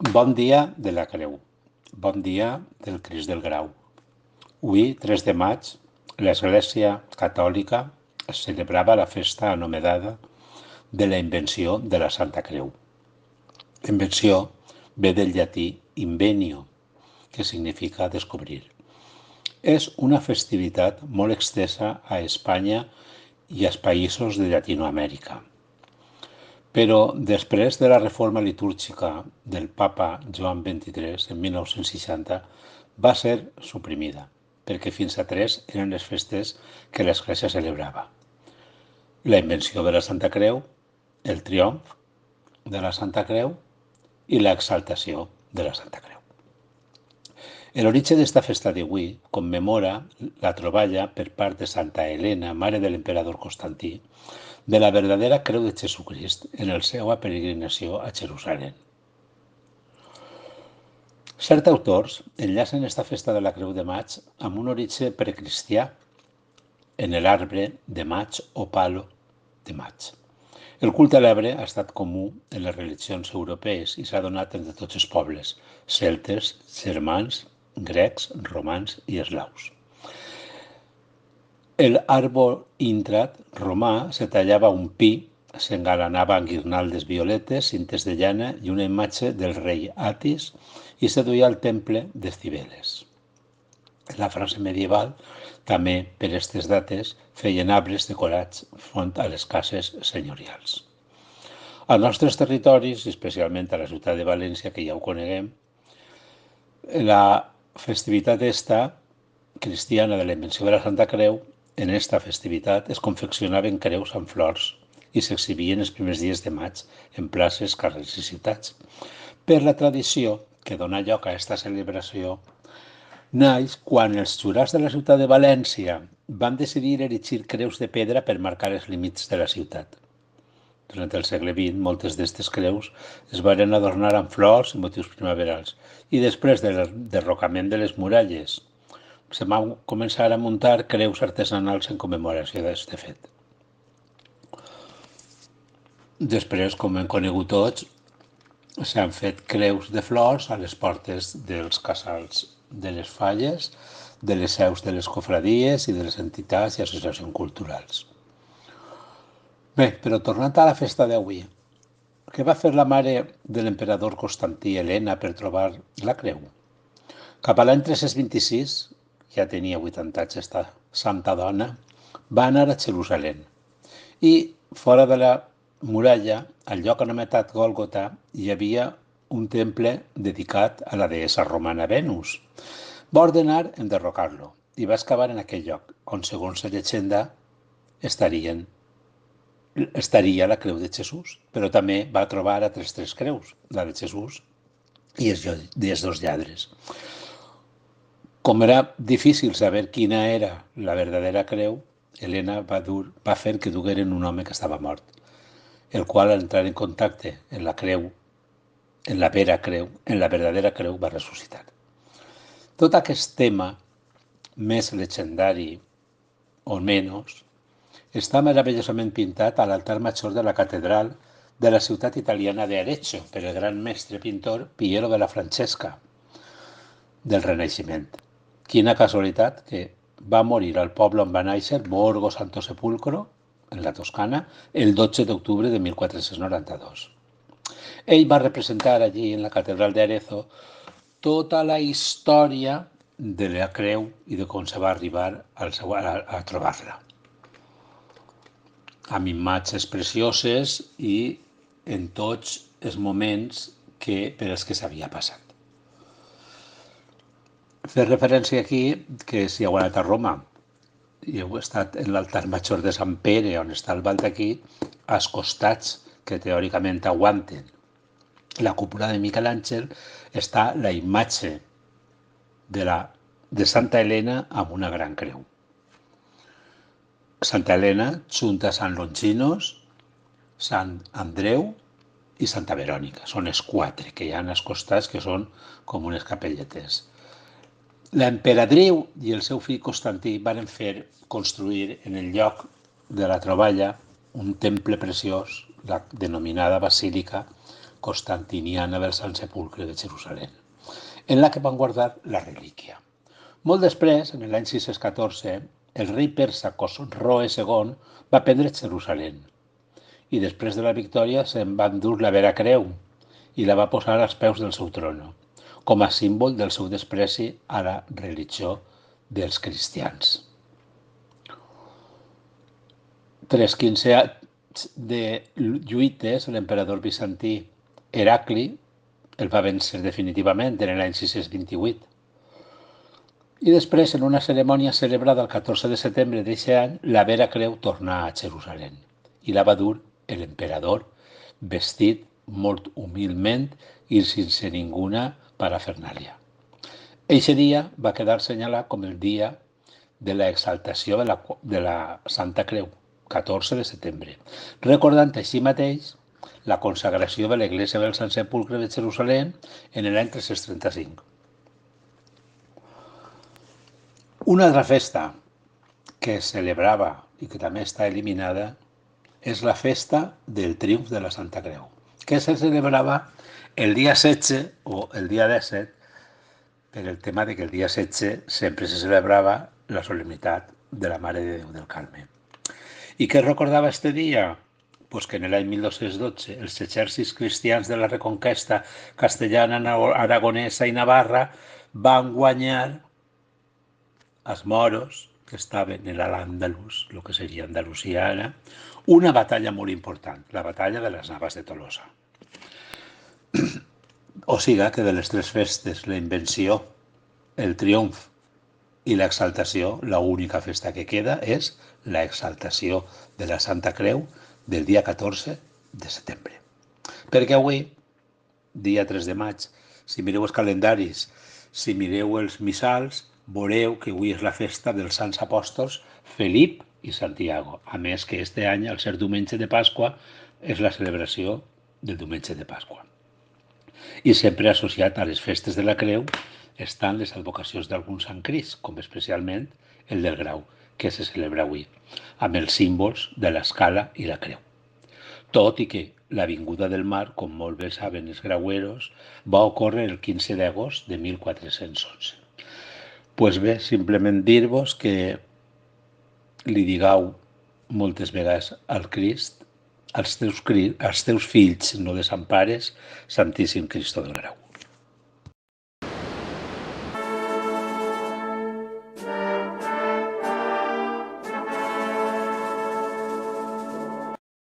Bon dia de la Creu. Bon dia del Crist del Grau. Avui, 3 de maig, l'Església Catòlica celebrava la festa anomenada de la invenció de la Santa Creu. Invenció ve del llatí invenio, que significa descobrir. És una festivitat molt extensa a Espanya i als països de Llatinoamèrica. Però després de la reforma litúrgica del Papa Joan XXIII en 1960 va ser suprimida, perquè fins a 3 eren les festes que l'Església celebrava. La invenció de la Santa Creu, el triomf de la Santa Creu i l'exaltació de la Santa Creu. L'origen d'esta festa d'avui commemora la troballa per part de Santa Helena, mare de l'emperador Constantí, de la verdadera creu de Jesucrist en la seva peregrinació a Jerusalem. Certs autors enllacen esta festa de la Creu de Maig amb un origen precristià en l'arbre de maig o palo de maig. El culte a l'arbre ha estat comú en les religions europees i s'ha donat entre tots els pobles, celtes, germans, grecs, romans i eslaus. L'àrbol intrat romà se tallava un pi, s'engalanava amb guirnaldes violetes, cintes de llana i una imatge del rei Atis i se duia al temple de Cibeles. En la França medieval, també per aquestes dates, feien arbres decorats front a les cases senyorials. Als nostres territoris, especialment a la ciutat de València, que ja ho coneguem, la festivitat esta cristiana de la invenció de la Santa Creu, en esta festivitat es confeccionaven creus amb flors i s'exhibien els primers dies de maig en places, carrers i ciutats. Per la tradició que dona lloc a aquesta celebració naix quan els jurats de la ciutat de València van decidir erigir creus de pedra per marcar els límits de la ciutat. Durant el segle XX, moltes d'aquestes creus es van adornar amb flors i motius primaverals i després del derrocament de les muralles se van començar a muntar creus artesanals en commemoració d'aquest fet. Després, com hem conegut tots, s'han fet creus de flors a les portes dels casals de les falles, de les seus de les cofradies i de les entitats i associacions culturals. Bé, però tornant a la festa d'avui, què va fer la mare de l'emperador Constantí, Helena, per trobar la creu? Cap a l'any 326, ja tenia 80 anys esta santa dona, va anar a Jerusalem. I fora de la muralla, al lloc anomenat Gòlgota, hi havia un temple dedicat a la deessa romana Venus. Va ordenar enderrocar-lo i va excavar en aquell lloc, on, segons la llegenda, estaria la creu de Jesús, però també va trobar altres 3 creus, la de Jesús i els 2 lladres. Com era difícil saber quina era la verdadera creu, Helena va fer que dugueren un home que estava mort, el qual al entrar en contacte en la creu, en la verdadera creu, va ressuscitar. Tot aquest tema, més legendari o menys, està meravellosament pintat a l'altar major de la catedral de la ciutat italiana d'Arezzo per el gran mestre pintor Piero della Francesca del Renaixement. Quina casualitat que va morir al poble on va néixer, Borgo Santo Sepulcro, en la Toscana, el 12 d'octubre de 1492. Ell va representar allí, en la catedral d'Arezzo, tota la història de la creu i de com se va arribar a trobar-la. Amb imatges precioses i en tots els moments per als que s'havia passat. Fer referència aquí que si heu anat a Roma i heu estat en l'altar major de Sant Pere, on està el baldaquí, als costats que teòricament aguanten la cúpula de Miquel Àngel, està la imatge de Santa Helena amb una gran creu. Santa Helena junt a Sant Longinos, Sant Andreu i Santa Verònica. Són els 4 que hi ha als costats, que són com unes capelletes. L'emperadriu i el seu fill Constantí van fer construir en el lloc de la troballa un temple preciós, la denominada basílica constantiniana del Sant Sepulcre de Jerusalem, en la que van guardar la relíquia. Molt després, en l'any 614, el rei persa Cosroe II va prendre Jerusalem i després de la victòria se'n va endur la vera creu i la va posar als peus del seu trono, com a símbol del seu despreci a la religió dels cristians. Tras 15 anys de lluites, l'emperador bizantí Heracli el va vèncer definitivament en l'any 628. I després, en una cerimònia celebrada el 14 de setembre d'aquest any, la vera creu tornà a Jerusalem i la va dur l'emperador vestit molt humilment i sense ninguna parafernàlia. Eixe dia va quedar assenyalat com el dia de l'exaltació de la Santa Creu, 14 de setembre, recordant així mateix la consagració de l'església del Sant Sepulcre de Jerusalem en l'any 335. Una altra festa que es celebrava i que també està eliminada és la festa del triomf de la Santa Creu, que se celebrava el dia 16 o el dia 17, per el tema de que el dia 16 sempre se celebrava la solemnitat de la Mare de Déu del Carme. I què recordava este dia? Pues que en l'any 1212 els exèrcits cristians de la Reconquesta castellana, aragonesa i navarra van guanyar als moros que estaven en l'Àndalus, el que seria Andalusia ara, una batalla molt important, la batalla de les Navas de Tolosa. O sigui que de les tres festes, la invenció, el triomf i l'exaltació, l'única festa que queda és l'exaltació de la Santa Creu del dia 14 de setembre. Perquè avui, dia 3 de maig, si mireu els calendaris, si mireu els missals, veureu que avui és la festa dels Sants Apòstols Felip i Santiago. A més que este any, al ser diumenge de Pasqua, és la celebració del diumenge de Pasqua. I sempre associat a les festes de la Creu estan les advocacions d'algun Sant Crist, com especialment el del Grau, que se celebra avui, amb els símbols de l'escala i la creu. Tot i que la vinguda del mar, com molt bé saben els graueros, va ocórrer el 15 d'agost de 1411. Pues bé, simplement dir-vos que li digueu moltes vegades al Crist, als teus fills no desampares, Santíssim Cristo del Grau.